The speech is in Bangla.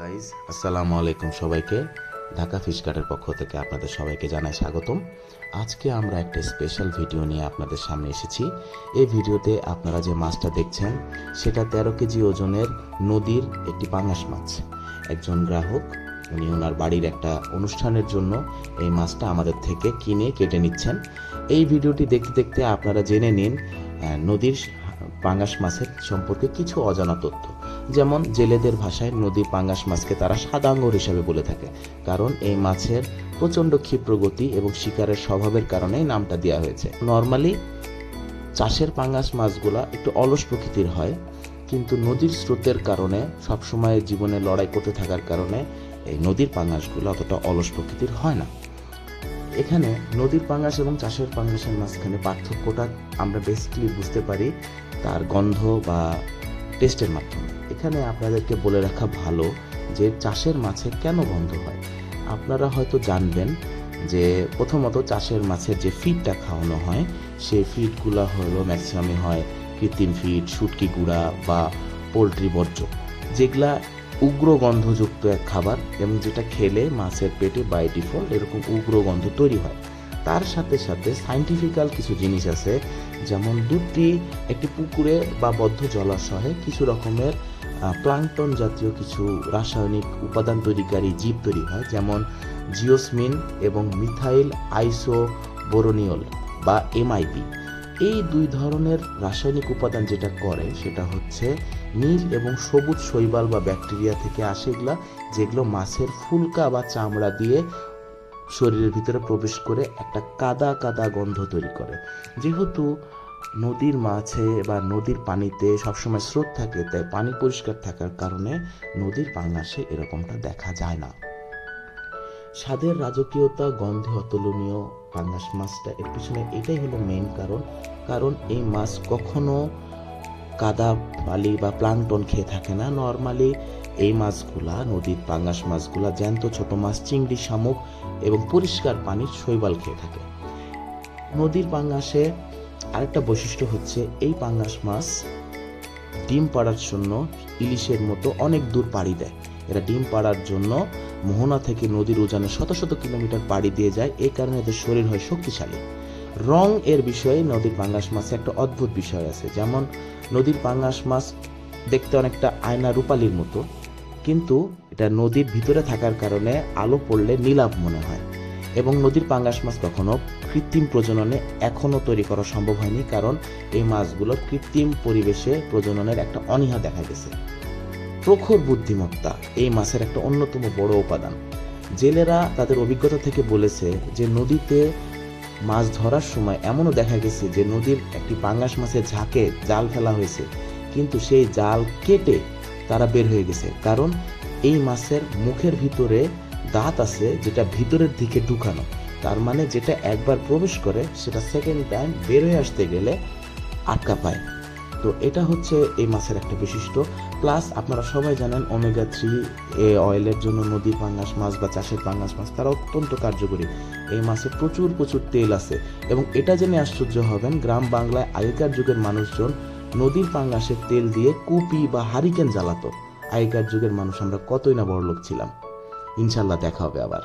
গাইজ আসসালামু আলাইকুম সবাইকে। ঢাকা ফিশ কার্টের পক্ষ থেকে আপনাদের সবাইকে জানাই স্বাগতম। আজকে আমরা একটা স্পেশাল ভিডিও নিয়ে আপনাদের সামনে এসেছি। এই ভিডিওতে আপনারা যে মাছটা দেখছেন সেটা 13 কেজি ওজনের নদীর একটি পাঙাশ মাছ। একজন গ্রাহক উনি ওনার বাড়ির একটা অনুষ্ঠানের জন্য এই মাছটা আমাদের থেকে কিনে কেটে নিচ্ছেন। এই ভিডিওটি দেখতে দেখতে আপনারা জেনে নিন নদীর পাঙাশ মাছের সম্পর্কে কিছু অজানা তথ্য। যেমন জেলেদের ভাষায় নদীর পাঙাশ মাছকে তারা সাদা আঙ্গুর হিসেবে বলে থাকে, কারণ এই মাছের প্রচণ্ড ক্ষিপ্র গতি এবং শিকারের স্বভাবের কারণেই নামটা দেওয়া হয়েছে। নর্মালি চাষের পাঙাশ মাছগুলা একটু অলস প্রকৃতির হয়, কিন্তু নদীর স্রোতের কারণে সবসময় জীবনে লড়াই করতে থাকার কারণে এই নদীর পাঙাশগুলো অতটা অলস প্রকৃতির হয় না। এখানে নদীর পাঙাশ এবং চাষের পাঙাশের মাঝখানে পার্থক্যটা আমরা বেসিক্যালি বুঝতে পারি তার গন্ধ বা টেস্টের মাধ্যমে। এখানে আপনাদেরকে বলে রাখা ভালো যে চাষের মাছে কেন গন্ধ হয়। আপনারা হয়তো জানবেন যে প্রথমত চাষের মাছের যে ফিডটা খাওয়ানো হয় সেই ফিডগুলো হলো ম্যাক্সিমামই হয় কৃত্রিম ফিড, শুটকি গুঁড়া বা পোলট্রি বর্জ্য, যেগুলা উগ্র গন্ধযুক্ত এক খাবার এবং যেটা খেলে মাছের পেটে বাই ডিফল্ট এরকম উগ্র গন্ধ তৈরি হয়। তার সাথে সাথে সায়েন্টিফিক্যাল কিছু জিনিস আছে, যেমন একটি পুকুরে বা বদ্ধ জলাশয়ে কিছু রকমের প্লাঙ্কটন জাতীয় কিছু রাসায়নিক উপাদান তৈরিকারী জীব তৈরি হয়, যেমন জিওসমিন এবং মিথাইল আইসোবোরোনিয়ল বা এমআইপি। এই দুই ধরনের রাসায়নিক উপাদান যেটা করে সেটা হচ্ছে নীল এবং সবুজ শৈবাল বা ব্যাকটেরিয়া থেকে আসে এগুলা, যেগুলো মাছের ফুলকা বা চামড়া দিয়ে শরীরের ভিতরে প্রবেশ করে একটা কাদা কাদা গন্ধ তৈরি করে। যেহেতু নদীর মাছে বা নদীর পানিতে সবসময় স্রোত থাকে, তাই পানি পরিষ্কার থাকার কারণে নদীর পাঙাশে এরকমটা দেখা যায় না। স্বাদের রাজকীয়তা, গন্ধে অতুলনীয় পাঙাশ মাছটা এর পিছনে এটাই হলো মেইন কারণ এই মাছ কখনো কাদা বালি বা প্লাঙ্কটন খেয়ে থাকে না। নর্মালি এই মাছগুলা, নদীর পাঙাশ মাছগুলা জ্যান্ত ছোট মাছ, চিংড়ি, শামুক এবং পরিষ্কার পানির শৈবাল খেয়ে থাকে। নদীর পাঙাশে আরেকটা বৈশিষ্ট্য হচ্ছে এই পাঙাশ মাছ ডিম পাড়ার জন্য ইলিশের মতো অনেক দূর পাড়ি দেয়। এরা ডিম পাড়ার জন্য মোহনা থেকে নদীর উজানে শত শত কিলোমিটার পাড়ি দিয়ে যায়। এই কারণে এদের শরীর হয় শক্তিশালী। রং এর বিষয়ে নদীর পাঙাশ মাছে একটা অদ্ভুত বিষয় আছে, যেমন নদীর পাঙাশ মাছ দেখতে অনেকটা আয়না রূপালির মতো, কিন্তু এটা নদীর ভিতরে থাকার কারণে আলো পড়লে নীলাভ মনে হয়। এবং নদীর পাঙাশ মাছ কখনো কৃত্রিম প্রজননে এখনো তৈরি করা সম্ভব হয়নি, কারণ এই মাছগুলোর কৃত্রিম পরিবেশে প্রজননের একটা অনীহা দেখা গেছে। প্রখর বুদ্ধিমত্তা এই মাছের একটা অন্যতম বড় উপাদান। জেলেরা তাদের অভিজ্ঞতা থেকে বলেছে যে নদীতে মাছ ধরার সময় এমনও দেখা গেছে যে নদীর একটি পাঙাশ মাছের ঝাঁকে জাল ফেলা হয়েছে, কিন্তু সেই জাল কেটে তারা বের হয়ে গেছে, কারণ এই মাছের মুখের ভিতরে দাঁত আছে যেটা ভিতরের দিকে ঢুকানো। তার মানে যেটা একবার প্রবেশ করে সেটা সেকেন্ড টাইম বের হয়ে আসতে গেলে আটকা পায়। তো এটা হচ্ছে এই মাছের একটা বৈশিষ্ট্য। প্লাস আপনারা সবাই জানেন ওমেগা-3 অয়েলের জন্য নদীর পাঙাশ মাছ বা চাষের পাঙাশ মাছ তারা অত্যন্ত কার্যকরী। এই মাছে প্রচুর তেল আছে, এবং এটা জেনে আশ্চর্য হবেন গ্রাম বাংলায় আগেকার যুগের মানুষজন নদীর পাঙাশের তেল দিয়ে কুপি বা হারিকেন জ্বালাতো। আগেকার যুগের মানুষ আমরা কতই না বড়লোক ছিলাম। ইনশাল্লাহ দেখা হবে আবার।